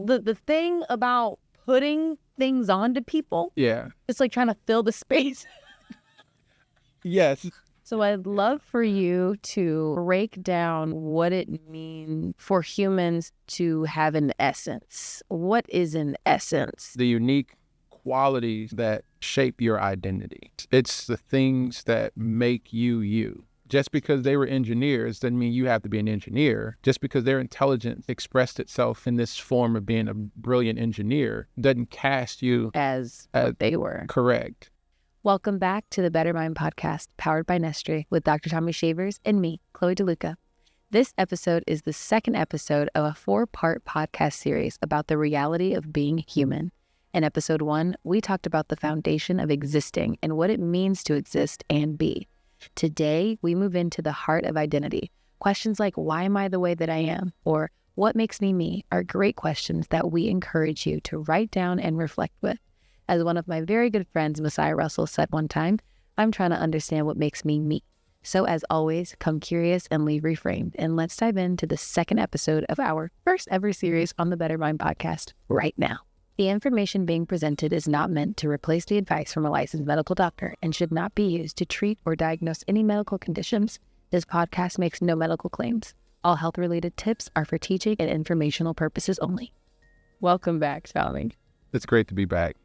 the thing about putting things onto people, it's like trying to fill the space. Yes. So I'd love for you to break down what it means for humans to have an essence. What is an essence? The unique qualities that shape your identity. It's the things that make you you. Just because they were engineers doesn't mean you have to be an engineer. Just because their intelligence expressed itself in this form of being a brilliant engineer doesn't cast you as what they were. Correct. Welcome back to the Better Mind podcast, powered by Nestre, with Dr. Tommy Shavers and me, Chloe DeLuca. This episode is the second episode of a 4-part podcast series about the reality of being human. In episode 1, we talked about the foundation of existing and what it means to exist and be. Today, we move into the heart of identity. Questions like, why am I the way that I am? Or what makes me me? Are great questions that we encourage you to write down and reflect with. As one of my very good friends, Messiah Russell, said one time, I'm trying to understand what makes me me. So as always, come curious and leave reframed. And let's dive into the second episode of our first ever series on the Better Mind podcast right now. The information being presented is not meant to replace the advice from a licensed medical doctor and should not be used to treat or diagnose any medical conditions. This podcast makes no medical claims. All health-related tips are for teaching and informational purposes only. Welcome back, Tommy. It's great to be back.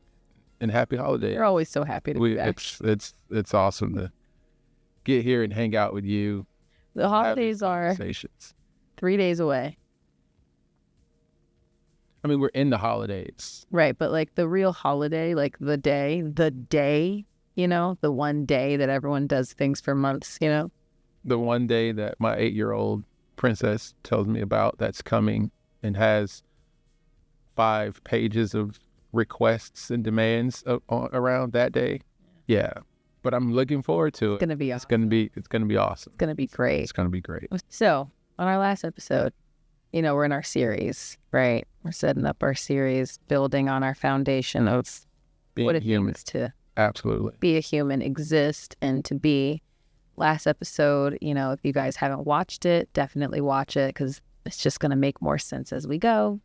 And happy holidays. You're always so happy to be back. It's awesome to get here and hang out with you. The holidays are 3 days away. I mean, we're in the holidays. Right, but like the real holiday, like the day, you know, the one day that everyone does things for months, you know? The one day that my 8-year-old princess tells me about that's coming and has 5 pages of requests and demands around that day. Yeah. But I'm looking forward to it. It's gonna be awesome. It's gonna be awesome. It's gonna be great. It's gonna be great. So on our last episode, you know, we're in our series, right? We're setting up our series, building on our foundation of being what it human. means to absolutely be a human, exist, and to be. Last episode, you know, if you guys haven't watched it, definitely watch it because it's just gonna make more sense as we go.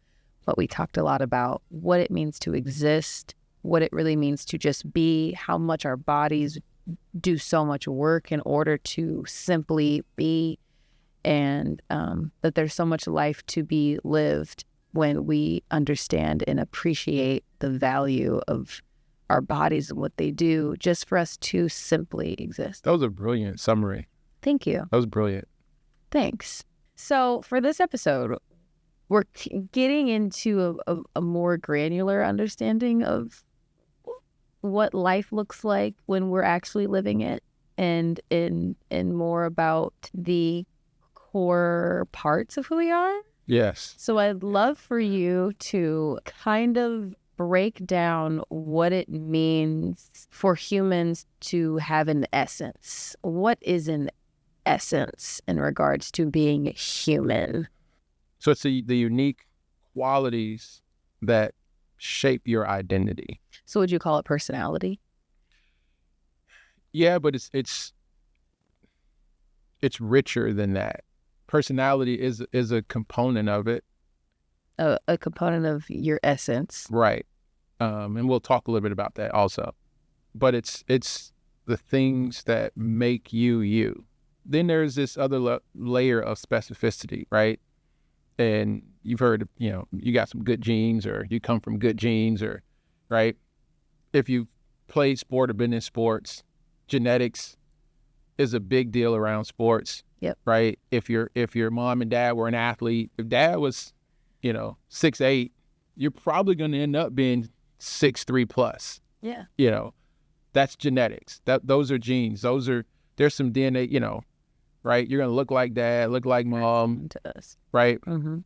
But we talked a lot about what it means to exist, what it really means to just be, how much our bodies do so much work in order to simply be, and that there's so much life to be lived when we understand and appreciate the value of our bodies and what they do just for us to simply exist. That was a brilliant summary. Thank you. That was brilliant. Thanks. So for this episode, we're getting into a more granular understanding of what life looks like when we're actually living it, and more about the core parts of who we are. Yes. So I'd love for you to kind of break down what it means for humans to have an essence. What is an essence in regards to being human? So it's the unique qualities that shape your identity. So would you call it personality? Yeah, but it's richer than that. Personality is a component of it. A component of your essence. Right. And we'll talk a little bit about that also. But it's the things that make you you. Then there's this other layer of specificity, right? And you've heard, you know, you got some good genes, or you come from good genes, or, right? If you played sport or been in sports, genetics is a big deal around sports. Yep. Right? If your mom and dad were an athlete, if dad was, you know, 6'8", you're probably going to end up being 6'3" plus. Yeah. You know, that's genetics. Those are genes. There's some DNA, you know, right? You're going to look like dad, look like mom. To us. Right? Mm-hmm.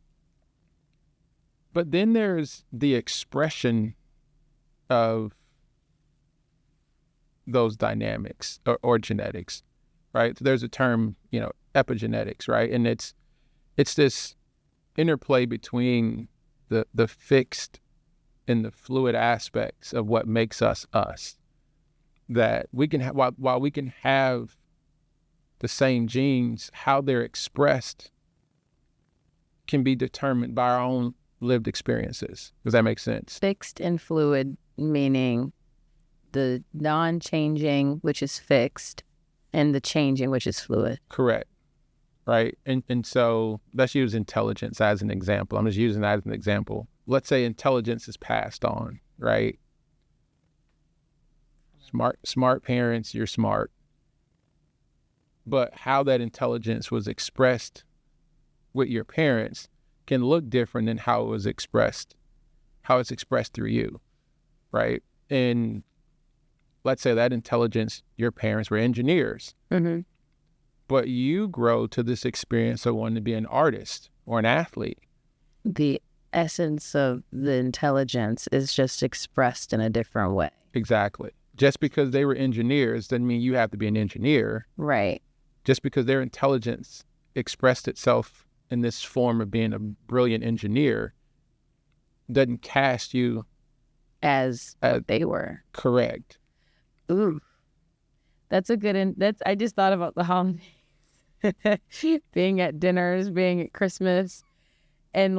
But then there's the expression of those dynamics or genetics, right? So there's a term, you know, epigenetics, right? And it's this interplay between the fixed and the fluid aspects of what makes us us. That we can while we can have the same genes, how they're expressed can be determined by our own lived experiences. Does that make sense? Fixed and fluid, meaning the non-changing, which is fixed, and the changing, which is fluid. Correct. Right. And so let's use intelligence as an example. I'm just using that as an example. Let's say intelligence is passed on, right? Smart parents, you're smart. But how that intelligence was expressed with your parents can look different than how it's expressed through you, right? And let's say that intelligence, your parents were engineers. Mm-hmm. But you grow to this experience of wanting to be an artist or an athlete. The essence of the intelligence is just expressed in a different way. Exactly. Just because they were engineers doesn't mean you have to be an engineer. Right. Just because their intelligence expressed itself in this form of being a brilliant engineer doesn't cast you as they were. Correct. Ooh. That's a good I just thought about the holidays. Being at dinners, being at Christmas, and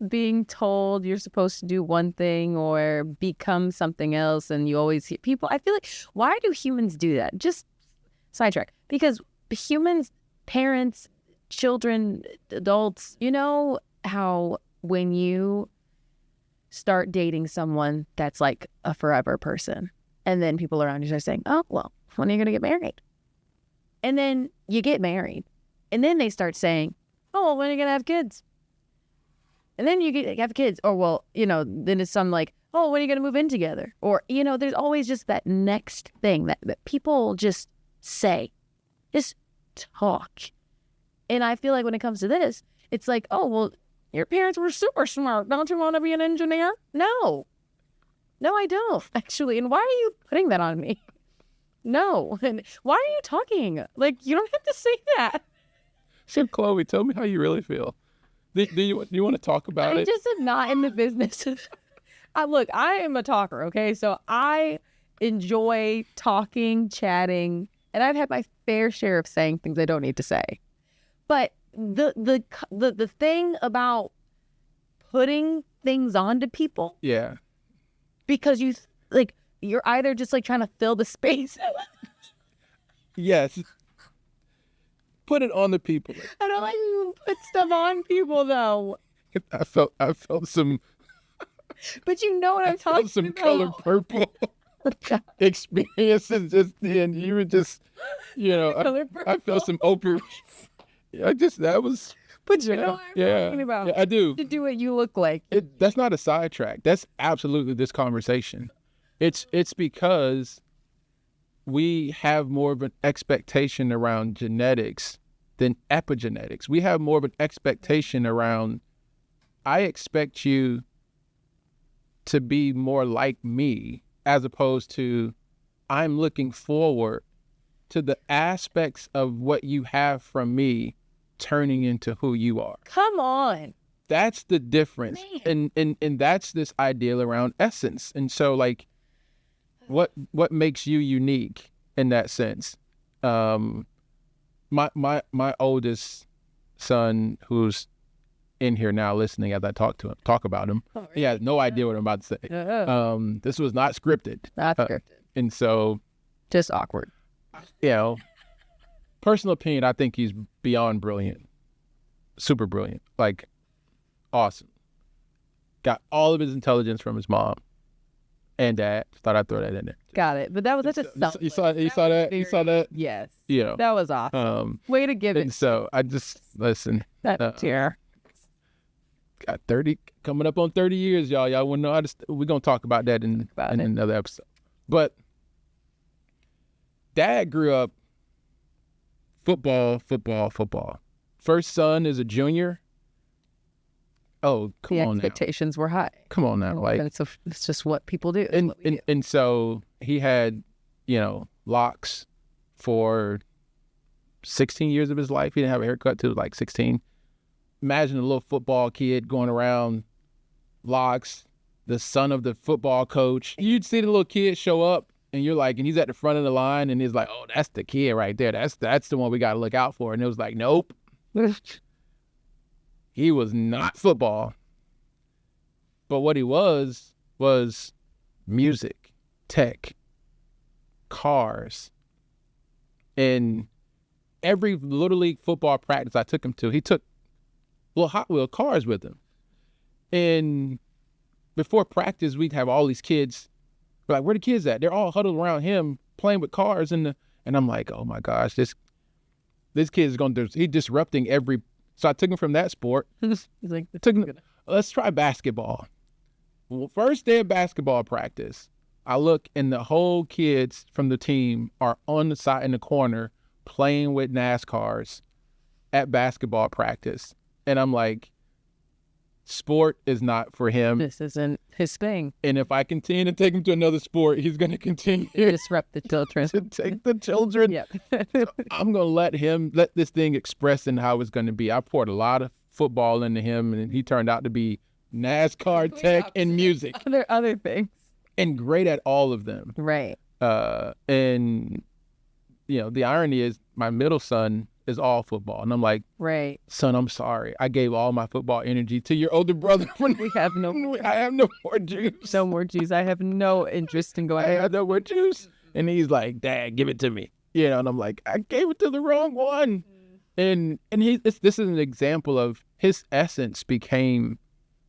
being told you're supposed to do one thing or become something else, and you always hear people. I feel like, why do humans do that? Just sidetrack. Because humans, parents, children, adults, you know how when you start dating someone that's like a forever person, and then people around you start saying, oh, well, when are you going to get married? And then you get married. And then they start saying, oh, well, when are you going to have kids? And then you have kids. Or, well, then it's some like, oh, when are you going to move in together? Or, there's always just that next thing that people just say. Just talk. And I feel like when it comes to this, it's like, oh, well, your parents were super smart. Don't you want to be an engineer? No, I don't, actually. And why are you putting that on me? No. And why are you talking? Like, you don't have to say that. So, Chloe, tell me how you really feel. Do you want to talk about it? I'm just not in the business. I am a talker, okay? So I enjoy talking, chatting, and I've had my fair share of saying things I don't need to say. But the thing about putting things onto people, yeah, because you're either just trying to fill the space. Yes. Put it on the people. I don't like when you put stuff on people, though. I felt some. But you know what I'm talking about. Some color purple experiences just then. You were just, I felt some Oprah. That was. But you know what I'm talking about. Yeah, I do. To do what you look like. That's not a sidetrack. That's absolutely this conversation. It's because we have more of an expectation around genetics than epigenetics. We have more of an expectation around, I expect you to be more like me, as opposed to, I'm looking forward to the aspects of what you have from me turning into who you are. Come on. That's the difference. Man. And that's this ideal around essence. And so what makes you unique in that sense? My oldest son, who's in here now listening as I talk about him, really? He has no idea what I'm about to say. This was not scripted. Not scripted. And so, just awkward. Personal opinion, I think he's beyond brilliant. Super brilliant. Awesome. Got all of his intelligence from his mom and dad. Thought I'd throw that in there. Got it. But that was such a you saw that? You saw that? Yes. Yeah. That was awesome. Way to give it. And so I just, listen. That tear. Got 30, coming up on 30 years, y'all. Y'all want to know how to, we're going to talk about that in another episode. But dad grew up football. First son is a junior. Oh, come on now. The expectations were high. Come on now. It's just what people do. And so he had, locks for 16 years of his life. He didn't have a haircut till 16. Imagine a little football kid going around, locks, the son of the football coach. You'd see the little kid show up, and you're and he's at the front of the line, and he's like, oh, that's the kid right there. That's the one we got to look out for. And it was nope. He was not football. But what he was music, tech, cars. And every Little League football practice I took him to, he took little Hot Wheel cars with him. And before practice, we'd have all these kids. We're like, where the kids at? They're all huddled around him playing with cars. And I'm like, oh my gosh, this kid is he's disrupting every. So I took him from that sport. He's like, let's try basketball. Well, first day of basketball practice, I look and the whole kids from the team are on the side in the corner playing with NASCARs at basketball practice. And I'm like, sport is not for him. This isn't his thing. And if I continue to take him to another sport, he's going to continue to disrupt the children. to take the children. Yep. So I'm going to let this thing express in how it's going to be. I poured a lot of football into him, and he turned out to be NASCAR, tech, and music. There are other things. And great at all of them. Right. And, the irony is my middle son is all football. And I'm like, right, son, I'm sorry. I gave all my football energy to your older brother. I have no more juice. No more juice. I have no interest in going. I have no more juice. And he's like, Dad, give it to me. And I'm like, I gave it to the wrong one. And this is an example of his essence became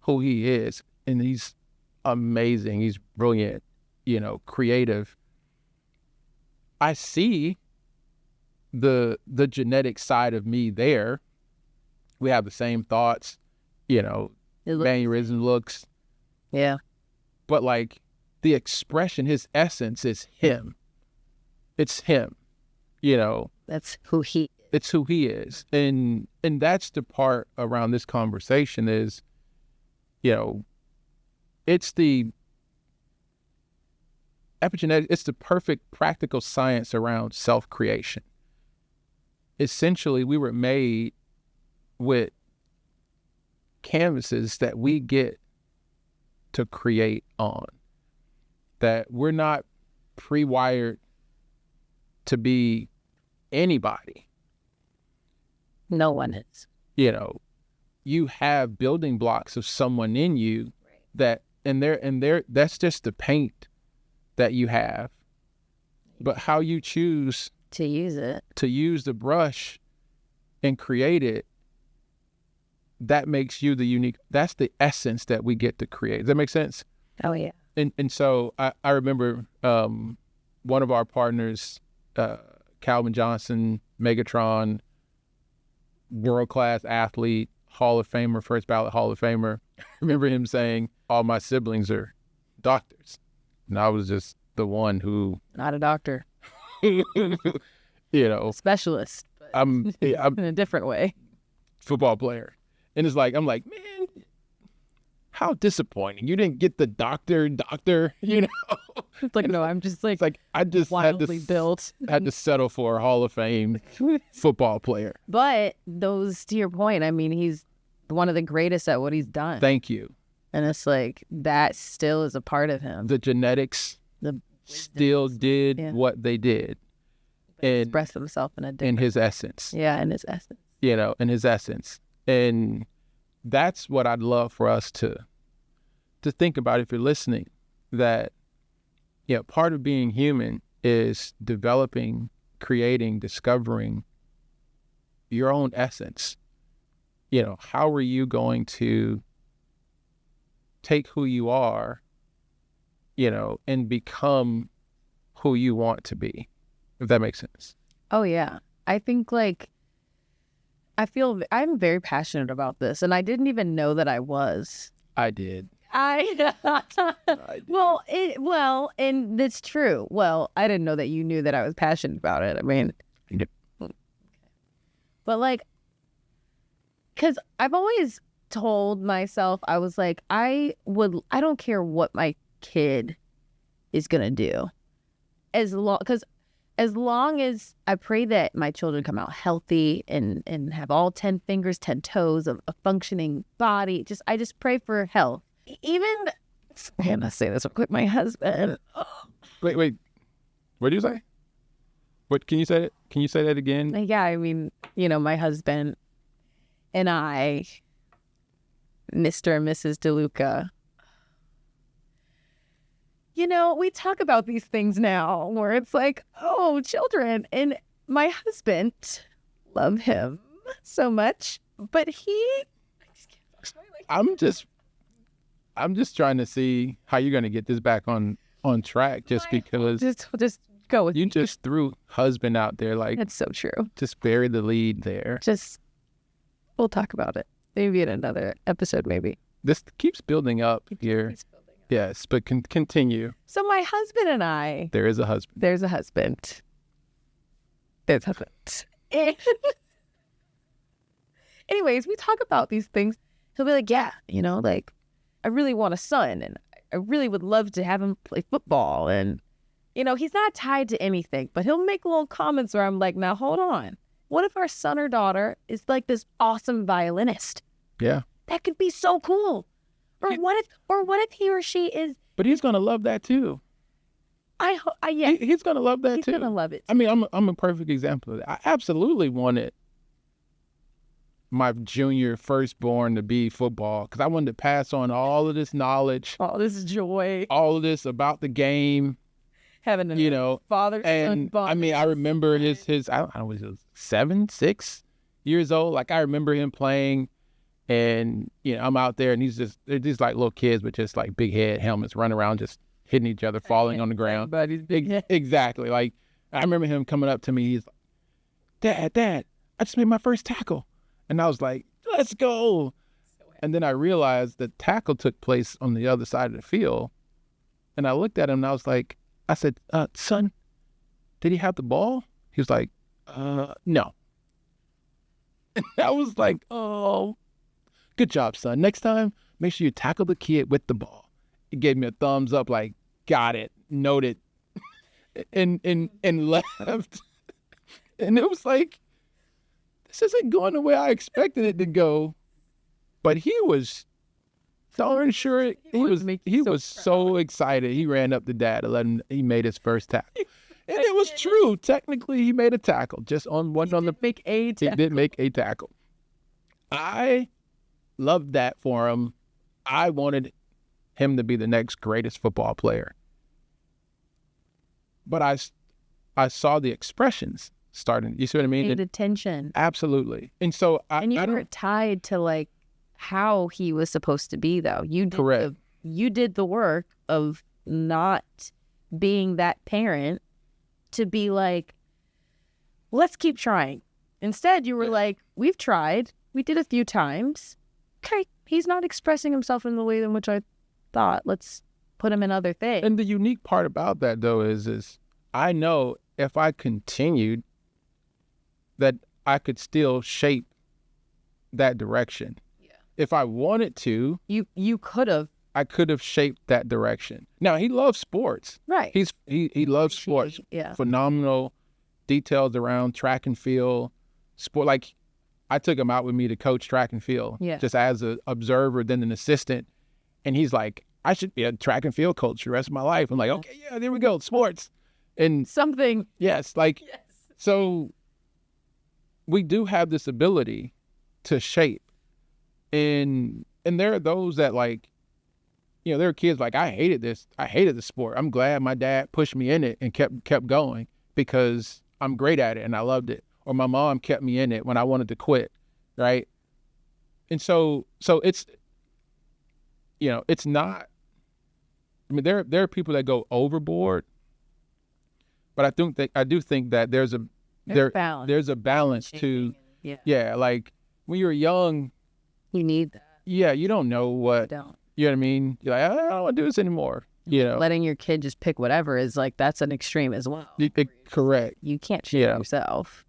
who he is. And he's amazing. He's brilliant, creative. I see the genetic side of me there. We have the same thoughts, mannerism, looks. Yeah. But like the expression, his essence is him. It's him, That's who he It's who he is. And that's the part around this conversation is, it's the epigenetic, it's the perfect practical science around self-creation. Essentially, we were made with canvases that we get to create on, that we're not pre-wired to be anybody. No one is. You have building blocks of someone in you that, and that's just the paint that you have. But how you choose to use the brush and create it, that makes you the unique. That's the essence that we get to create. Does that make sense? Oh yeah. And so I remember one of our partners, Calvin Johnson, Megatron, world-class athlete, Hall of Famer, first ballot Hall of Famer. I remember him saying, all my siblings are doctors. And I was just the one who... Not a doctor. Specialist. Specialist. I'm in a different way. Football player. And it's like, I'm like, man, how disappointing. You didn't get the doctor. It's like, no, I'm just like, it's like I just wildly built. had to settle for a Hall of Fame football player. But those, to your point, I mean, he's one of the greatest at what he's done. Thank you. And it's like, that still is a part of him. The genetics still did what they did. And express himself in his essence. Yeah, in his essence. In his essence. And that's what I'd love for us to think about if you're listening, that part of being human is developing, creating, discovering your own essence. How are you going to take who you are, and become who you want to be, if that makes sense? Oh, yeah. I think I'm very passionate about this, and I didn't even know that I was. I did. Well, and it's true. Well, I didn't know that you knew that I was passionate about it. I mean, but because I've always told myself, I was like, I don't care what my kid is gonna do, as long as I pray that my children come out healthy and have all 10 fingers, 10 toes of a functioning body. I just pray for health. Even, I'm gonna say this real quick, my husband. Wait. What did you say? What, can you say it? Can you say that again? Yeah, I mean, my husband and I, Mr. and Mrs. DeLuca, we talk about these things now where it's like, oh, children. And my husband, love him so much, but I'm just trying to see how you're going to get this back on track because just go with you me. just threw husband out there. Like, That's so true. just bury the lead there. We'll talk about it. Maybe in another episode, maybe. This keeps building up here. Yes, but continue. So my husband and I. There is a husband. There's a husband. There's a husband. And anyways, we talk about these things. He'll be like, yeah, like, I really want a son and I really would love to have him play football. And, he's not tied to anything, but he'll make little comments where I'm like, now hold on. What if our son or daughter is like this awesome violinist? Yeah. That could be so cool. Or what if he or she is? But he's gonna love that too. Yeah. He's gonna love that too. He's gonna love it. I mean, I'm a perfect example of that. I absolutely wanted my junior firstborn to be football because I wanted to pass on all of this knowledge, all this joy, all of this about the game, having a father and son. I mean, I remember his I don't know, was he 7, 6 years old? Like, I remember him playing. And, I'm out there and they're just like little kids with just like big head helmets running around, just hitting each other, falling on the ground. Everybody's big head. Exactly. Like, I remember him coming up to me. He's like, Dad, I just made my first tackle. And I was like, let's go. And then I realized the tackle took place on the other side of the field. And I looked at him and I said, son, did he have the ball? He was like, no. And I was like, oh. Good job, son. Next time, make sure you tackle the kid with the ball. He gave me a thumbs up, like, got it, noted, and left. And it was like, this isn't going the way I expected it to go. But he was darn sure. He was so excited. He ran up to Dad to let him. He made his first tackle, and it was true. Technically, he made a tackle. He did make a tackle. I loved that for him. I wanted him to be the next greatest football player. But I saw the expressions starting. You see what I mean? Paid attention. Absolutely. And so you weren't tied to like how he was supposed to be, though. Correct. You did the work of not being that parent to be like, let's keep trying. Instead, you were like, we've tried. We did a few times. Okay, he's not expressing himself in the way in which I thought. Let's put him in other things. And the unique part about that, though, is I know if I continued, that I could still shape that direction. Yeah. If I wanted to, you could have. I could have shaped that direction. Now, he loves sports. Right. He loves sports. Yeah. Phenomenal details around track and field, sport. Like, I took him out with me to coach track and field, just as an observer, then an assistant. And he's like, I should be a track and field coach the rest of my life. I'm like, okay, yeah, there we go, sports. And something. Yes, like, yes. So we do have this ability to shape. And there are those that, like, there are kids like, I hated this. I hated the sport. I'm glad my dad pushed me in it and kept going because I'm great at it and I loved it. Or my mom kept me in it when I wanted to quit, right? And so it's, it's not. I mean, there are people that go overboard, but I do think that there's a balance to, like when you're young, you need that. Yeah, you don't know what. You know what I mean? You're like, I don't want to do this anymore. Letting your kid just pick whatever is like, that's an extreme as well. Correct. You can't shape yourself.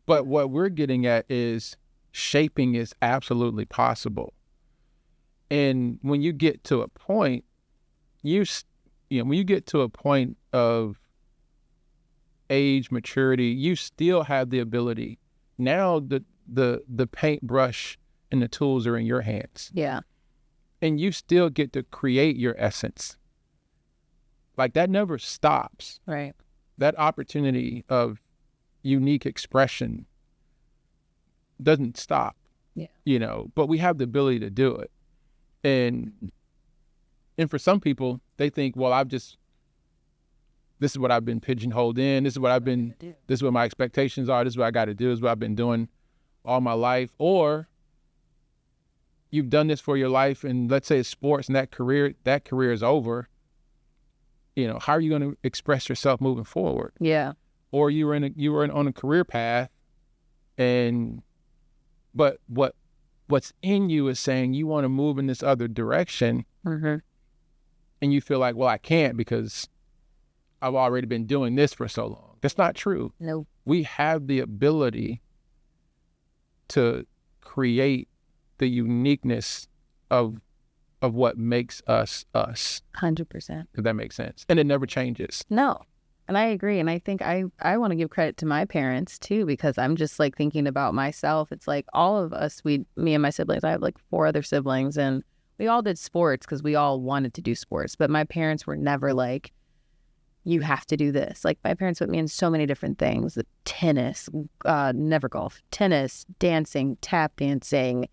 But what we're getting at is shaping is absolutely possible. And when you get to a point, when you get to a point of age, maturity, you still have the ability. Now the paintbrush and the tools are in your hands. Yeah. And you still get to create your essence. Like, that never stops. Right. That opportunity of unique expression doesn't stop. Yeah. But we have the ability to do it. And for some people, they think, well, I've just this is what I've been pigeonholed in. This is what this is what my expectations are. This is what I got to do. This is what I've been doing all my life. Or you've done this for your life, and let's say it's sports, and that career is over. You know, how are you going to express yourself moving forward? Yeah. Or you were on a career path, but what's in you is saying you want to move in this other direction, Mm-hmm. and you feel like, well, I can't because I've already been doing this for so long. That's not true. No. We have the ability to create the uniqueness of what makes us us. 100%. If that makes sense. And it never changes. No. And I agree. And I think I want to give credit to my parents too, because I'm just like thinking about myself. It's like all of us, me and my siblings, I have like 4 other siblings, and we all did sports because we all wanted to do sports. But my parents were never like, you have to do this. Like my parents put me in so many different things: tennis, never golf, tennis, dancing, tap dancing,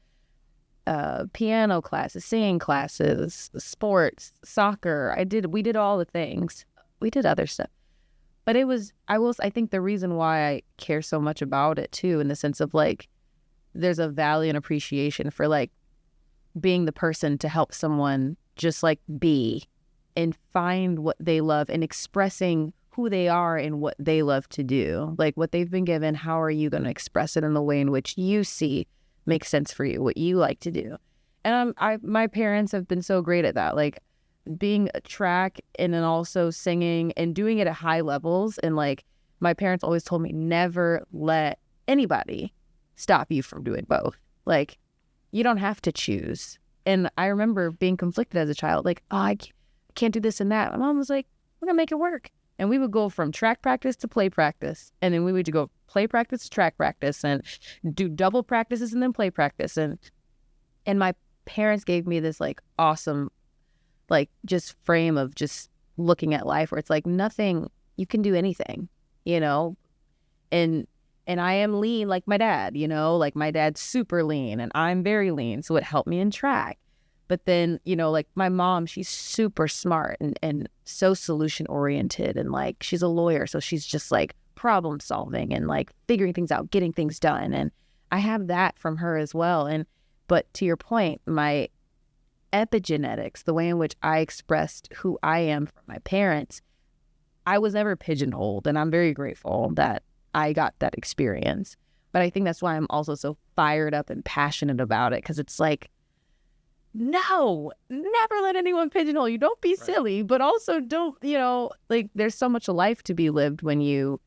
piano classes, singing classes, sports, soccer. We did all the things. We did other stuff. But I think the reason why I care so much about it too, in the sense of like, there's a value and appreciation for like being the person to help someone just like be and find what they love and expressing who they are and what they love to do. Like what they've been given, how are you going to express it in the way in which you see makes sense for you, what you like to do. And my parents have been so great at that. Like, being a track and then also singing and doing it at high levels. And like my parents always told me, never let anybody stop you from doing both. Like you don't have to choose. And I remember being conflicted as a child, like, oh, I can't do this and that. My mom was like, we're gonna make it work. And we would go from track practice to play practice. And then we would go play practice to track practice and do double practices and then play practice. And my parents gave me this like awesome like just frame of just looking at life where it's like nothing, you can do anything, you know, and I am lean like my dad, you know, like my dad's super lean and I'm very lean. So it helped me in track. But then, you know, like my mom, she's super smart and so solution oriented and like she's a lawyer. So she's just like problem solving and like figuring things out, getting things done. And I have that from her as well. But to your point, my epigenetics, the way in which I expressed who I am from my parents, I was never pigeonholed, and I'm very grateful that I got that experience. But I think that's why I'm also so fired up and passionate about it, because it's like, no, never let anyone pigeonhole you. Don't be silly, but also don't, you know, like there's so much life to be lived when you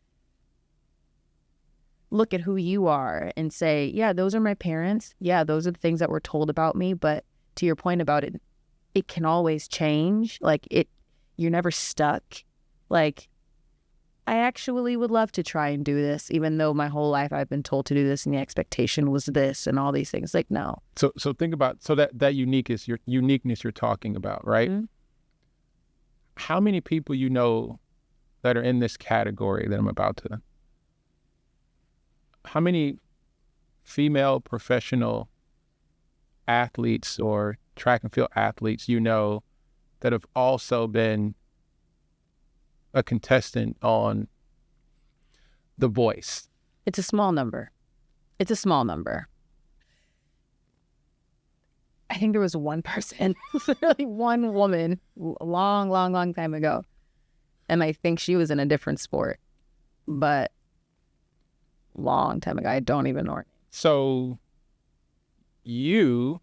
look at who you are and say, yeah, those are my parents. Yeah, those are the things that were told about me, but to your point about it, it can always change. Like you're never stuck. Like I actually would love to try and do this, even though my whole life I've been told to do this and the expectation was this and all these things. Like, no. So think about, that uniqueness you're talking about, right? Mm-hmm. How many people you know that are in this category that I'm about to, how many female professional athletes or track and field athletes you know that have also been a contestant on The Voice? It's a small number. I think there was one person, really one woman, a long time ago. And I think she was in a different sport, but long time ago. I don't even know her name. So you,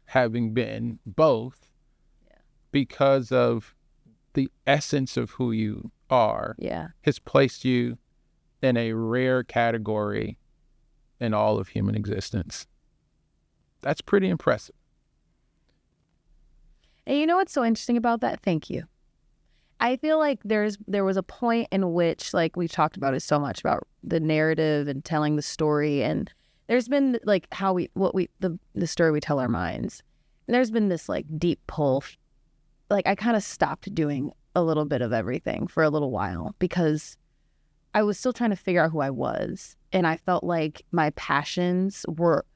having been both, because of the essence of who you are, has placed you in a rare category in all of human existence. That's pretty impressive. And you know what's so interesting about that? Thank you. I feel like there was a point in which, like, we've talked about it so much about the narrative and telling the story, and there's been like the story we tell our minds. And there's been this like deep pull. Like I kind of stopped doing a little bit of everything for a little while because I was still trying to figure out who I was, and I felt like my passions were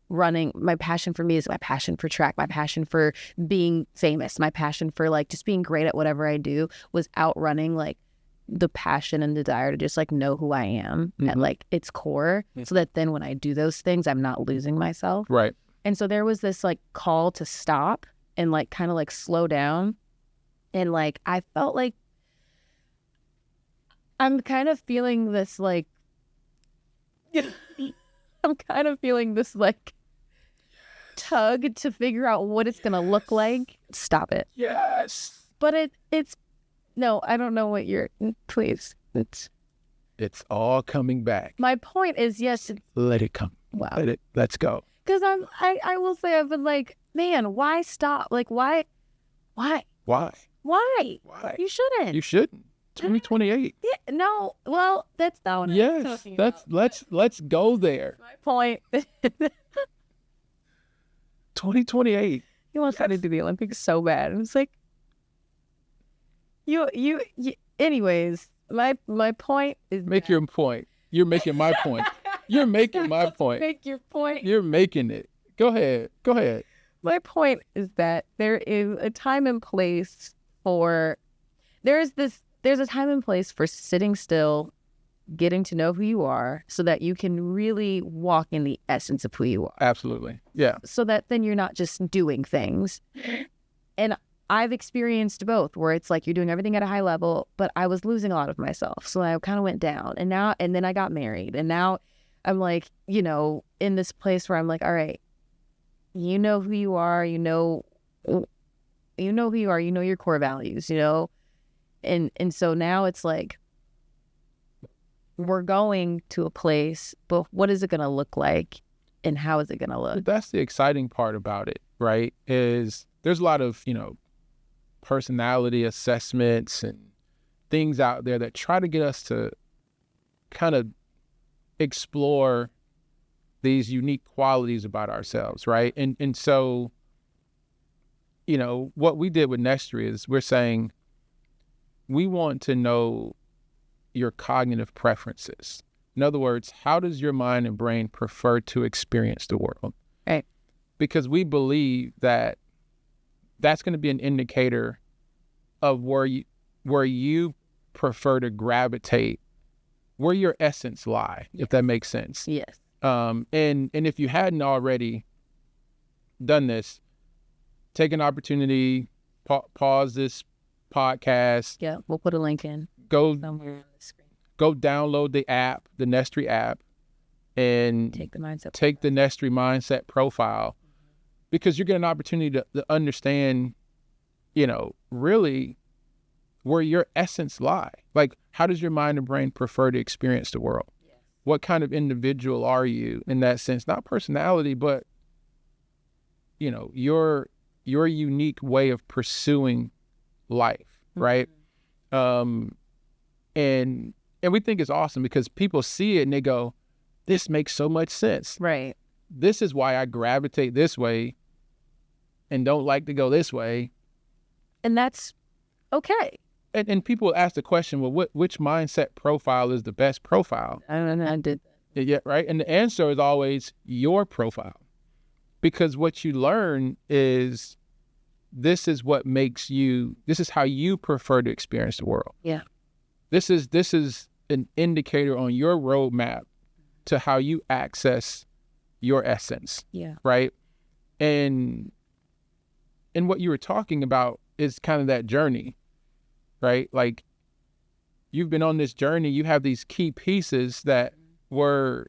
running. My passion for me is my passion for track, my passion for being famous, my passion for like just being great at whatever I do was outrunning like the passion and desire to just like know who I am at like its core, so that then when I do those things, I'm not losing myself. Right. And so there was this like call to stop and like kind of like slow down. And like I felt like I'm kind of feeling this like I'm kind of feeling this like tug to figure out what it's gonna look like. Stop it. Yes. But it's no, I don't know what you're. Please, It's all coming back. my point is yes. Let it come. Wow. Let's go. Because I will say I've been like, man, why stop? Like why? Why? Why? Why? You shouldn't. You shouldn't. 2028. Yeah, no. Well, that's not what I'm Yes. talking about. Let's go there. My point. 2028. He wants me to do the Olympics so bad. And it's like, you. Anyways, my point is Make your point. You're making my point. You're making my point. Make your point. You're making it. Go ahead. My point is that there is a time and place for. There's a time and place for sitting still, getting to know who you are, so that you can really walk in the essence of who you are. Absolutely. Yeah. So that then you're not just doing things. And I've experienced both, where it's like you're doing everything at a high level, but I was losing a lot of myself. So I kind of went down. And then I got married. And now I'm like, in this place where I'm like, all right, you know who you are, you know who you are, you know your core values, And so now it's like, we're going to a place, but what is it going to look like and how is it going to look? That's the exciting part about it, right? Is there's a lot of, personality assessments and things out there that try to get us to kind of explore these unique qualities about ourselves, right? And so, what we did with Nestry is we're saying we want to know your cognitive preferences. In other words, how does your mind and brain prefer to experience the world? Right. Because we believe that that's going to be an indicator of where you prefer to gravitate, where your essence lie, if that makes sense. Yes. And if you hadn't already done this, take an opportunity, pause this podcast. Yeah, we'll put a link in. Go somewhere on the screen. Go download the app, the Nestry app, and take the Nestry mindset profile, because you get an opportunity to understand, really where your essence lie. Like, how does your mind and brain prefer to experience the world? Yes. What kind of individual are you in that sense? Not personality, but, your unique way of pursuing life, right? And we think it's awesome because people see it and they go, this makes so much sense. Right. This is why I gravitate this way and don't like to go this way. And that's okay. And people ask the question, well, which mindset profile is the best profile? I did that. Yeah, right? And the answer is always your profile. Because what you learn is this is how you prefer to experience the world. Yeah. This is an indicator on your roadmap to how you access your essence. Yeah. Right? And what you were talking about is kind of that journey, right? Like, you've been on this journey, you have these key pieces that were,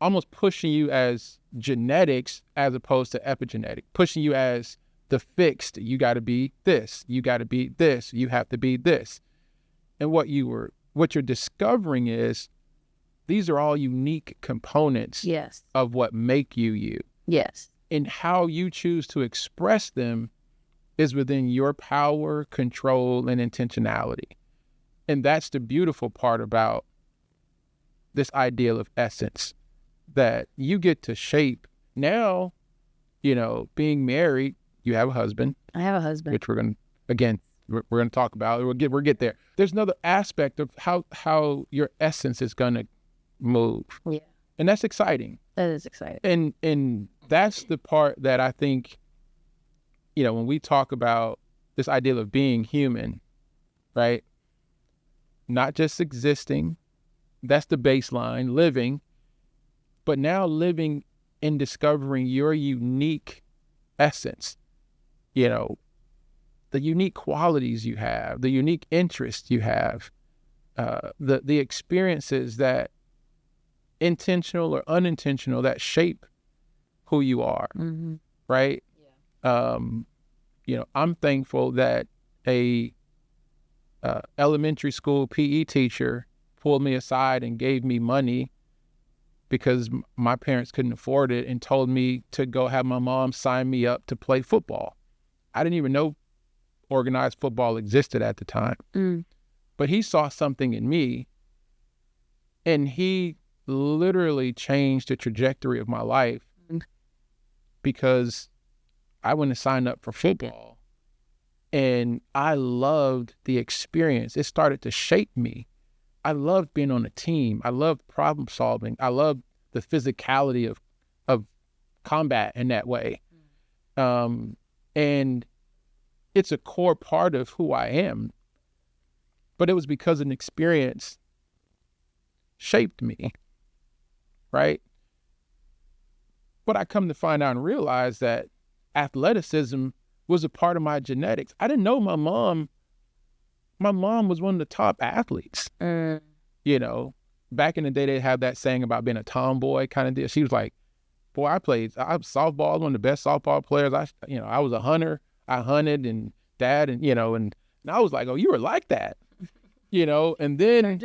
almost pushing you as genetics as opposed to epigenetic, pushing you as the fixed, you got to be this, you got to be this, you have to be this. And what you're discovering is these are all unique components of what make you. Yes. And how you choose to express them is within your power, control, and intentionality. And that's the beautiful part about this ideal of essence, that you get to shape. Now, being married, you have a husband. I have a husband. Which we're going to talk about. We'll get there. There's another aspect of how your essence is going to move. Yeah. And that's exciting. That is exciting. And that's the part that I think, when we talk about this ideal of being human, right? not just existing. That's the baseline, living, but now living and discovering your unique essence, you know, the unique qualities you have, the unique interests you have, the experiences that intentional or unintentional that shape who you are, right? Yeah. I'm thankful that a elementary school PE teacher pulled me aside and gave me money because my parents couldn't afford it and told me to go have my mom sign me up to play football. I didn't even know organized football existed at the time. But he saw something in me, and he literally changed the trajectory of my life because I went and signed up for football, and I loved the experience. It started to shape me. I loved being on a team. I loved problem solving. I loved the physicality of combat in that way. And it's a core part of who I am. But it was because an experience shaped me, right? But I come to find out and realize that athleticism was a part of my genetics. I didn't know my mom was one of the top athletes. You know, back in the day, they had that saying about being a tomboy kind of deal. She was like, boy, I was softball, one of the best softball players. I was a hunter. I hunted and dad and I was like, oh, you were like that, and then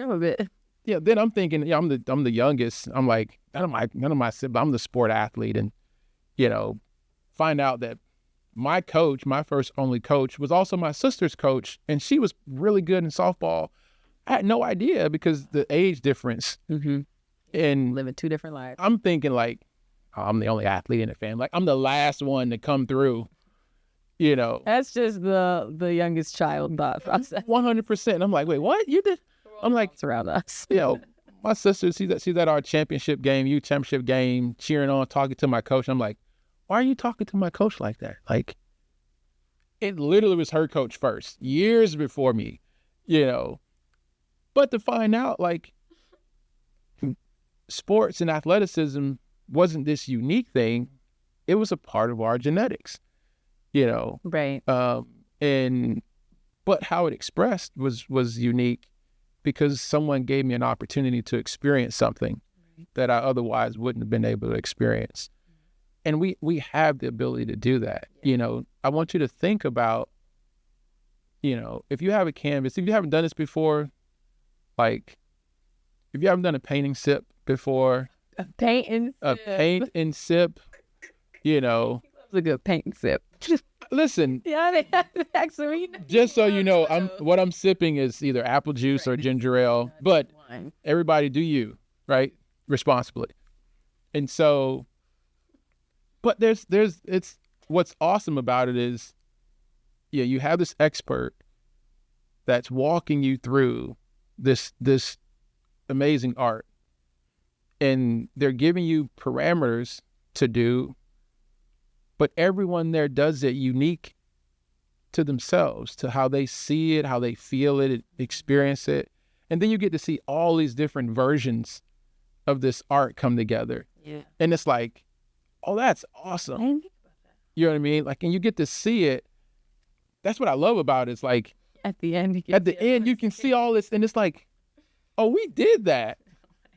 then I'm thinking, I'm the youngest. I'm like, none of my siblings, I'm the sport athlete. And, find out that my coach, my first only coach, was also my sister's coach. And she was really good in softball. I had no idea because the age difference. And living two different lives. I'm thinking like, oh, I'm the only athlete in the family. Like I'm the last one to come through, That's just the youngest child thought process. 100%. I'm like, wait, what? You did? I'm like, it's around us. My sister, she's at our championship game, youth championship game, cheering on, talking to my coach. I'm like, why are you talking to my coach like that? Like, it literally was her coach first, years before me, But to find out, like, sports and athleticism wasn't this unique thing. It was a part of our genetics, Right. But how it expressed was unique because someone gave me an opportunity to experience something that I otherwise wouldn't have been able to experience. And we have the ability to do that. I want you to think about, if you have a canvas, if you haven't done this before, like if you haven't done a paint and sip before, a paint and sip, It's a good paint and sip. Listen. Yeah, actually. Just so you know, what I'm sipping is either apple juice or ginger ale, but everybody do you, right? Responsibly. And so, but it's what's awesome about it is, you have this expert that's walking you through this amazing art, and they're giving you parameters to do, but everyone there does it unique to themselves, to how they see it, how they feel it, experience it. And then you get to see all these different versions of this art come together. Yeah. And it's like, oh, that's awesome. I didn't think about that. You know what I mean? Like, and you get to see it. That's what I love about it. It's like, at the end, you can see all this, and it's like, oh, we did that.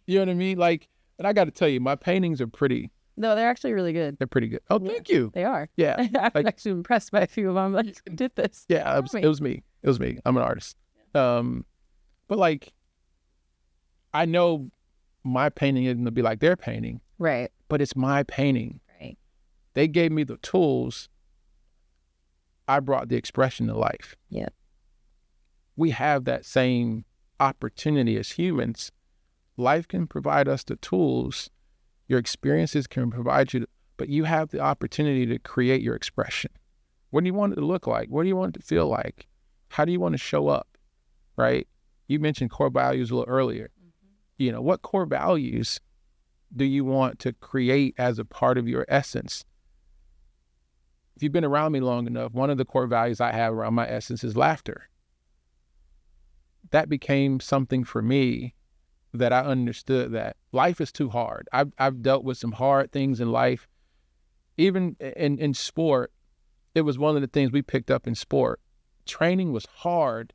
You know what I mean? Like, and I got to tell you, my paintings are pretty. No, they're actually really good. They're pretty good. Oh, thank you. They are. Yeah. I'm actually impressed by a few of them. Like, who did this? Yeah, it was me. I'm an artist. But like, I know my painting isn't going to be like their painting. Right. But it's my painting. Right. They gave me the tools. I brought the expression to life. Yeah. We have that same opportunity as humans. Life can provide us the tools. Your experiences can provide you, but you have the opportunity to create your expression. What do you want it to look like? What do you want it to feel like? How do you want to show up, right? You mentioned core values a little earlier. What core values do you want to create as a part of your essence? If you've been around me long enough, one of the core values I have around my essence is laughter. that became something for me that I understood that life is too hard. I've dealt with some hard things in life. Even in sport, it was one of the things we picked up in sport. Training was hard.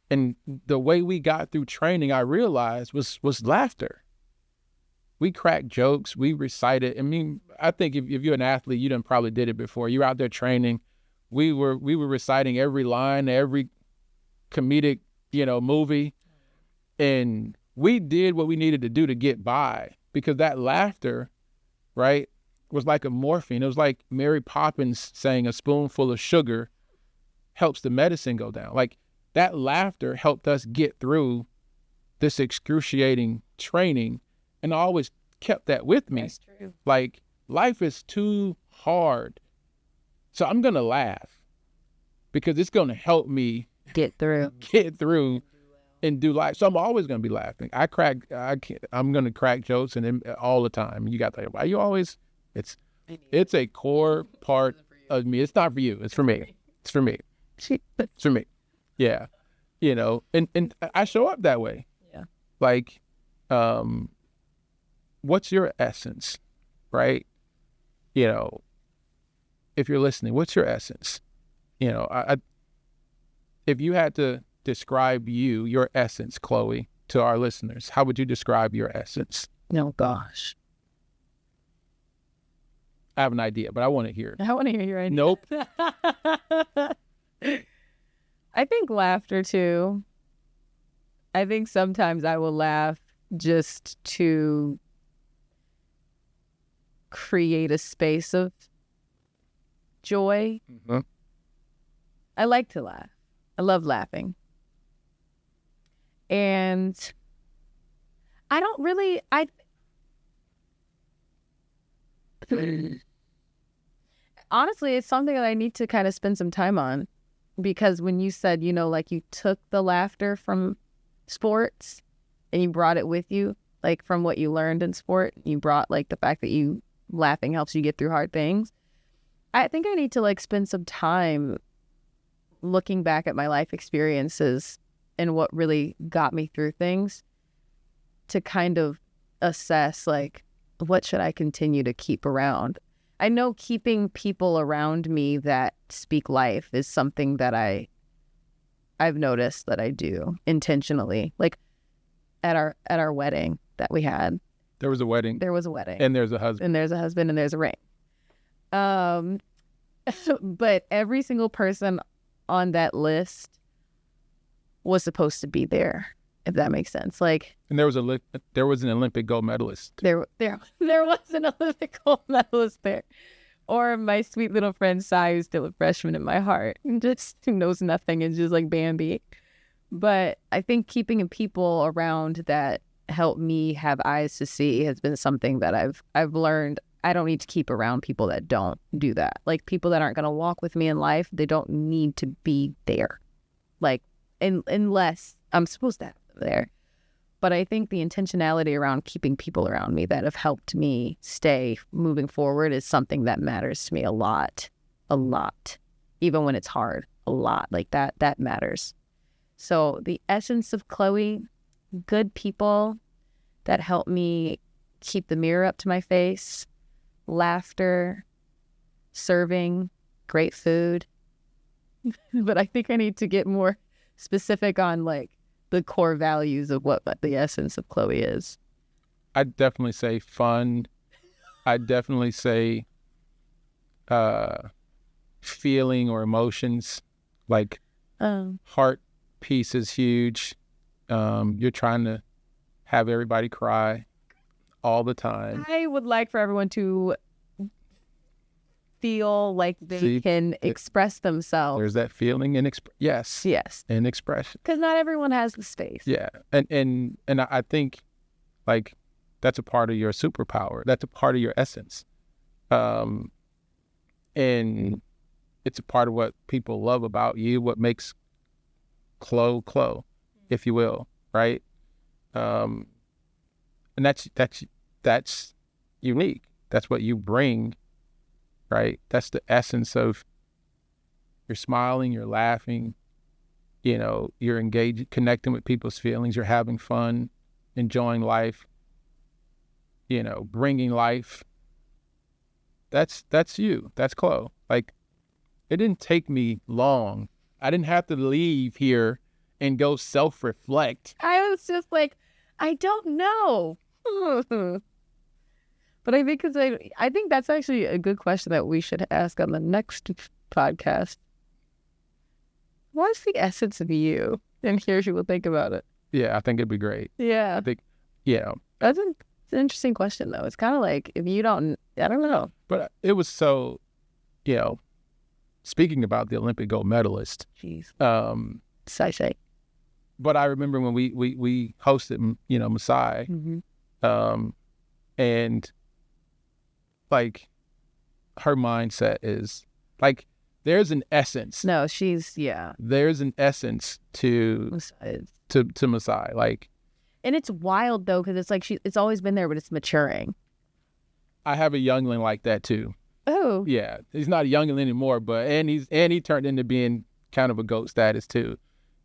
And the way we got through training, I realized, was laughter. We cracked jokes. We recited. I mean, I think if you're an athlete, you done probably did it before. You're out there training. We were reciting every line, every comedic, movie. And we did what we needed to do to get by, because that laughter, right, was like a morphine. It was like Mary Poppins saying a spoonful of sugar helps the medicine go down. Like, that laughter helped us get through this excruciating training, and I always kept that with me. That's true. Like, life is too hard, so I'm going to laugh because it's going to help me Get through and do life. So I'm always going to be laughing. I'm going to crack jokes and all the time. You got that. Why you always, it's a core part of me. It's not for you. It's for me. It's for me. It's for me. Yeah. And I show up that way. Yeah. Like, what's your essence, right? If you're listening, what's your essence? If you had to describe your essence, Chloe, to our listeners, how would you describe your essence? Oh, gosh. I have an idea, but I want to hear it. I want to hear your idea. Nope. I think laughter, too. I think sometimes I will laugh just to create a space of joy. Mm-hmm. I like to laugh. I love laughing. And I don't really, honestly, it's something that I need to kind of spend some time on, because when you said, like you took the laughter from sports and you brought it with you, like from what you learned in sport, you brought like the fact that laughing helps you get through hard things. I think I need to like spend some time looking back at my life experiences and what really got me through things to kind of assess, like, what should I continue to keep around? I know keeping people around me that speak life is something that I've noticed that I do intentionally. Like at our wedding that we had. There was a wedding. And there's a husband. And there's a husband and there's a ring. But every single person on that list was supposed to be there, if that makes sense. Like, and there was an Olympic gold medalist. There was an Olympic gold medalist there. Or my sweet little friend Sai, who's still a freshman in my heart, and just knows nothing and just like Bambi. But I think keeping people around that help me have eyes to see has been something that I've learned. I don't need to keep around people that don't do that. Like, people that aren't going to walk with me in life, they don't need to be there. Like, unless I'm supposed to have them there. But I think the intentionality around keeping people around me that have helped me stay moving forward is something that matters to me a lot. Even when it's hard, a lot. Like that matters. So the essence of Chloe, good people that help me keep the mirror up to my face, laughter, serving, great food. But I think I need to get more specific on like the core values of what the essence of Chloe is. I'd definitely say fun. I'd definitely say feeling or emotions. Like heart piece is huge. You're trying to have everybody cry all the time. I would like for everyone to feel like they can express themselves. There's that feeling and yes, and expression. Because not everyone has the space. Yeah, and I think like that's a part of your superpower. That's a part of your essence, and it's a part of what people love about you. What makes Chloe, if you will, right? And that's unique. That's what you bring. Right? That's the essence of you're smiling, you're laughing, you're engaged, connecting with people's feelings, you're having fun, enjoying life, bringing life. That's you. That's Chloe. Like, it didn't take me long. I didn't have to leave here and go self-reflect. I was just like, I don't know. But I think that's actually a good question that we should ask on the next podcast. What's the essence of you? And here's what we'll think about it. Yeah, I think it'd be great. Yeah. I think, yeah. That's an interesting question, though. It's kind of like, if you don't, I don't know. But it was so, speaking about the Olympic gold medalist. Jeez. Say. But I remember when we hosted, Masai, and like, her mindset is like, there's an essence. No, yeah. There's an essence to Masai, like. And it's wild though, because it's like it's always been there, but it's maturing. I have a youngling like that too. Oh. Yeah, he's not a youngling anymore, but he turned into being kind of a GOAT status too.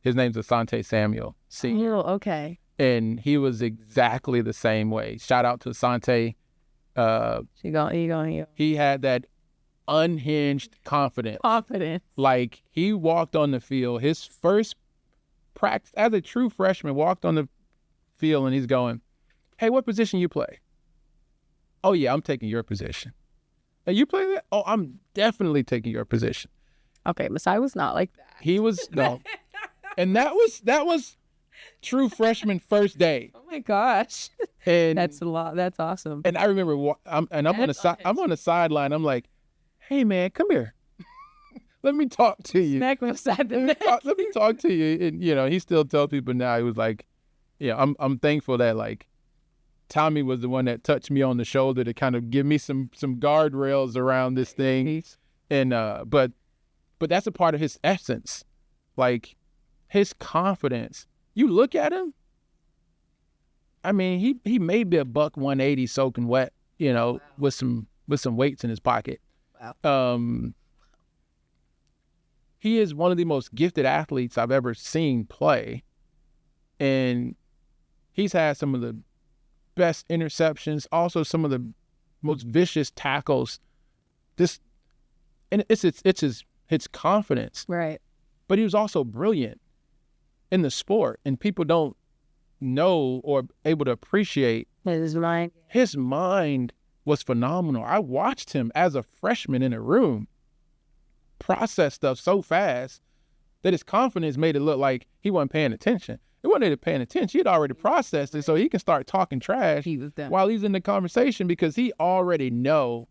His name's Asante Samuel Sr. Oh, okay. And he was exactly the same way. Shout out to Asante. He had that unhinged confidence. Like, he walked on the field, his first practice as a true freshman, walked on the field and he's going, "Hey, what position you play?" "Oh yeah, I'm taking your position." "And you play that?" "Oh, I'm definitely taking your position." Okay, Masai was not like that. He was, no. And that was true freshman first day. Oh my gosh. And that's a lot. That's awesome. And I remember, I'm on the sideline. I'm like, "Hey man, come here. Let me talk to you." Smack me upside the neck. Let me talk to you. And he still tells people now. He was like, I'm thankful that, like, Tommy was the one that touched me on the shoulder to kind of give me some guardrails around this thing. And but that's a part of his essence, like his confidence. You look at him. I mean, he may be a $180 soaking wet, wow, with some weights in his pocket. Wow. He is one of the most gifted athletes I've ever seen play, and he's had some of the best interceptions, also some of the most vicious tackles. And it's his confidence, right? But he was also brilliant in the sport, and people don't know or able to appreciate his mind. His mind was phenomenal. I watched him as a freshman in a room process stuff so fast that his confidence made it look like he wasn't paying attention. It wasn't even paying attention. He'd already processed it, so he can start talking trash while he's in the conversation because he already know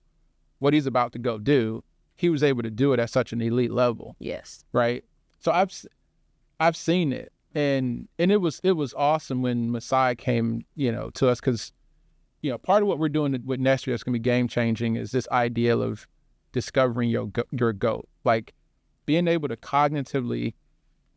what he's about to go do. He was able to do it at such an elite level. Yes. Right. So I've seen it, and it was awesome when Masai came, to us, because, part of what we're doing with Nestria that's going to be game changing is this idea of discovering your GOAT, like being able to cognitively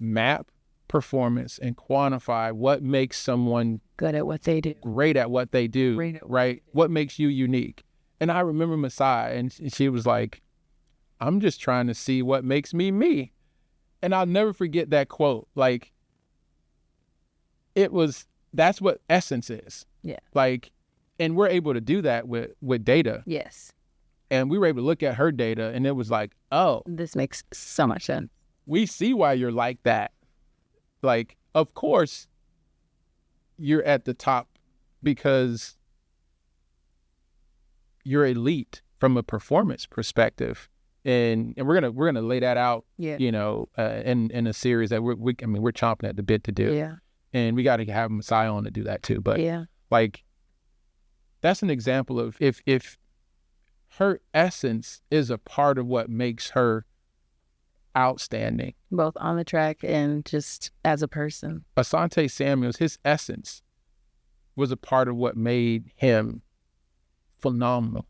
map performance and quantify what makes someone good at what they do, great at what they do, right? What makes you unique. And I remember Masai, and she was like, "I'm just trying to see what makes me me." And I'll never forget that quote. Like, that's what essence is. Yeah. Like, and we're able to do that with data. Yes. And we were able to look at her data, and it was like, oh, this makes so much sense. We see why you're like that. Like, of course, you're at the top because you're elite from a performance perspective, and we're gonna lay that out. Yeah. In a series that we're chomping at the bit to do. Yeah. And we got to have Messiah on to do that too. But yeah, like, that's an example of if her essence is a part of what makes her outstanding, both on the track and just as a person. Asante Samuels, his essence was a part of what made him phenomenal,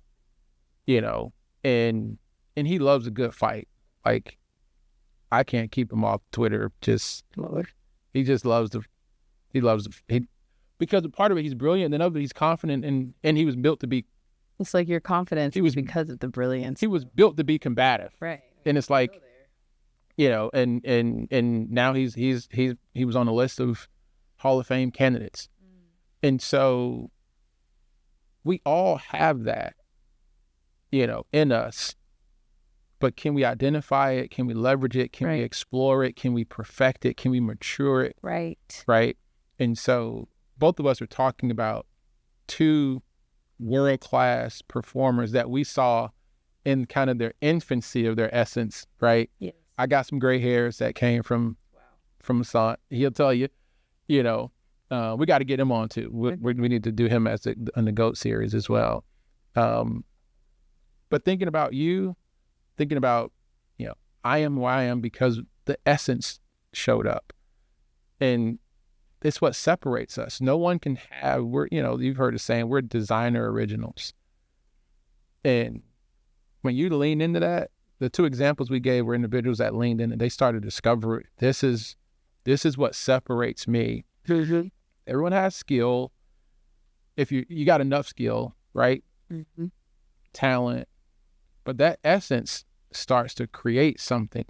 and he loves a good fight. Like, I can't keep him off Twitter. He just loves because a part of it, he's brilliant, and other, he's confident, and he was built to be. It's like your confidence was because of the brilliance. He was built to be combative. Right. And it's like, you know, and now he was on the list of Hall of Fame candidates. And so we all have that, you know, in us, but can we identify it? Can we leverage it? Can we explore it? Can we perfect it? Can we mature it? Right. And so both of us are talking about two world-class performers that we saw in kind of their infancy of their essence, right? Yes. I got some gray hairs that came from Asant. He'll tell you, you know, we got to get him on too. We need to do him as on the GOAT series as well. But thinking about you, you know, I am who I am because the essence showed up. And it's what separates us. No one can have, you know, you've heard the saying, we're designer originals. And when you lean into that, the two examples we gave were individuals that leaned in and they started to discover this is what separates me. Mm-hmm. Everyone has skill. If you got enough skill, right? Mm-hmm. Talent. But that essence starts to create something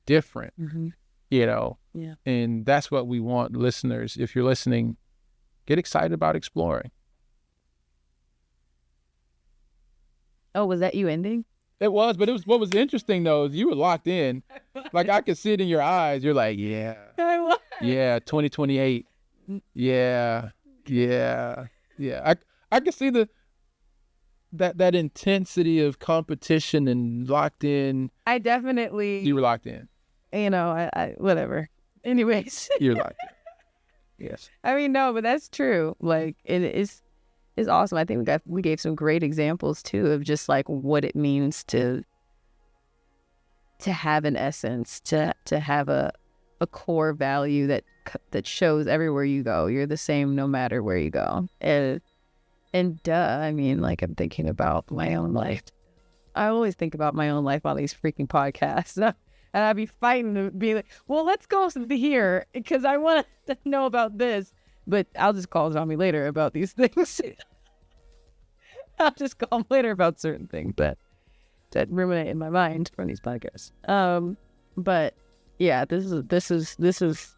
different. Mm-hmm. You know, and that's what we want listeners. If you're listening, get excited about exploring. Oh, was that you ending? It was, but what was interesting though is you were locked in. Like I could see it in your eyes. You're like, yeah, 2028. Yeah. I could see that intensity of competition and locked in. I definitely. You were locked in. You know, I whatever. Anyways. You're locked in. Yes. I mean, no, but that's true. Like it is awesome. I think we gave some great examples too of just like what it means to have an essence, to have a core value that shows everywhere you go. You're the same no matter where you go. And I mean, like I'm thinking about my own life. I always think about my own life on these freaking podcasts. And I'd be fighting to be like, well, let's go here because I want to know about this. But I'll just call Tommy later about these things. I'll just call him later about certain things that ruminate in my mind from these podcasts. But yeah, this is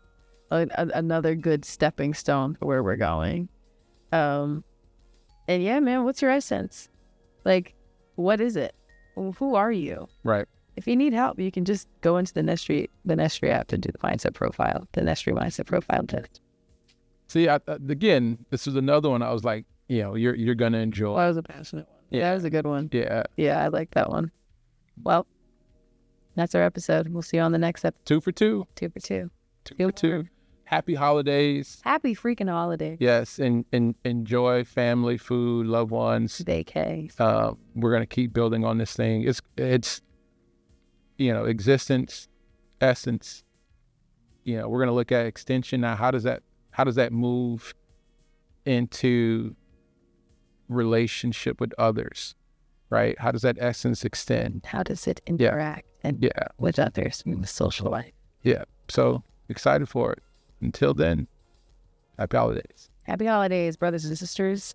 another good stepping stone for where we're going. And yeah, man, what's your essence? Like, what is it? Who are you? Right. If you need help, you can just go into the Nestry app and do the mindset profile, the Nestry mindset profile test. See, again, this is another one I was like, you know, you're going to enjoy. Well, that was a passionate one. Yeah. That was a good one. Yeah. Yeah, I like that one. Well, that's our episode. We'll see you on the next episode. 2 for 2. 2 for 2. 2 for 2. Happy holidays. Happy freaking holiday. Yes, and enjoy family, food, loved ones. Vacay. We're going to keep building on this thing. It's you know, existence, essence. You know, we're going to look at extension now. How does that move into relationship with others, right? How does that essence extend? How does it interact with others in the social life? Yeah. So excited for it. Until then, happy holidays. Happy holidays, brothers and sisters.